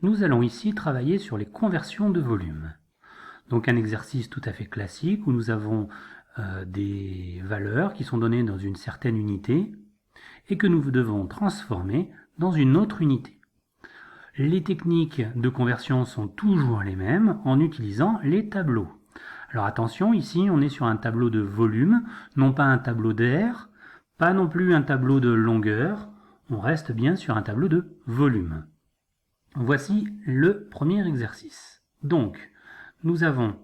Nous allons ici travailler sur les conversions de volume. Donc un exercice tout à fait classique où nous avons des valeurs qui sont données dans une certaine unité et que nous devons transformer dans une autre unité. Les techniques de conversion sont toujours les mêmes en utilisant les tableaux. Alors attention, ici on est sur un tableau de volume, non pas un tableau d'air, pas non plus un tableau de longueur, on reste bien sur un tableau de volume. Voici le premier exercice. Donc, nous avons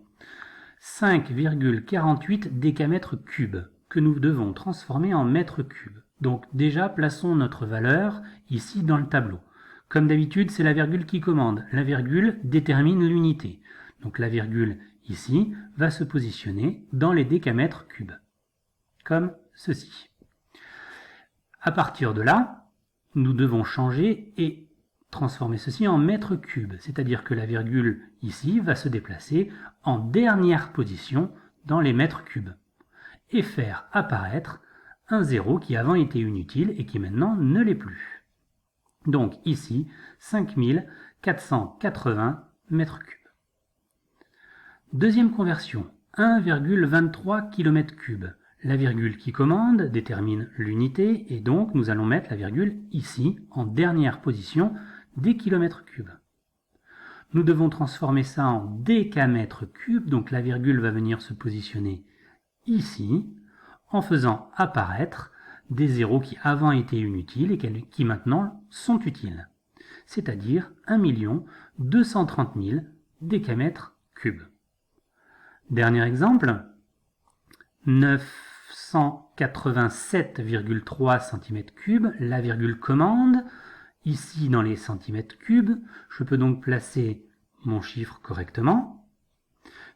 5,48 décamètres cubes que nous devons transformer en mètres cubes. Donc déjà, plaçons notre valeur ici dans le tableau. Comme d'habitude, c'est la virgule qui commande. La virgule détermine l'unité. Donc la virgule ici va se positionner dans les décamètres cubes, comme ceci. À partir de là, nous devons changer et transformer ceci en mètres cubes, c'est-à-dire que la virgule ici va se déplacer en dernière position dans les mètres cubes et faire apparaître un 0 qui avant était inutile et qui maintenant ne l'est plus. Donc ici, 5480 mètres cubes. Deuxième conversion, 1,23 km3. La virgule qui commande détermine l'unité et donc nous allons mettre la virgule ici en dernière position des kilomètres cubes. Nous devons transformer ça en décamètres cubes, donc la virgule va venir se positionner ici en faisant apparaître des zéros qui avant étaient inutiles et qui maintenant sont utiles, c'est-à-dire 1 230 000 décamètres cubes. Dernier exemple, 987,3 cm3, la virgule commande, ici dans les centimètres cubes, je peux donc placer mon chiffre correctement,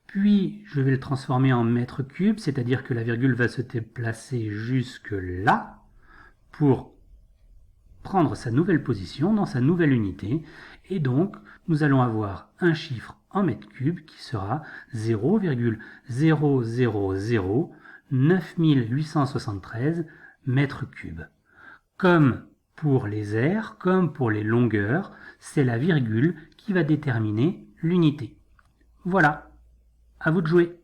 puis je vais le transformer en mètres cubes, c'est-à-dire que la virgule va se déplacer jusque là, pour prendre sa nouvelle position dans sa nouvelle unité, et donc nous allons avoir un chiffre en mètres cubes qui sera 0,0009 mètres cubes. Comme pour les aires, comme pour les longueurs, c'est la virgule qui va déterminer l'unité. Voilà, à vous de jouer.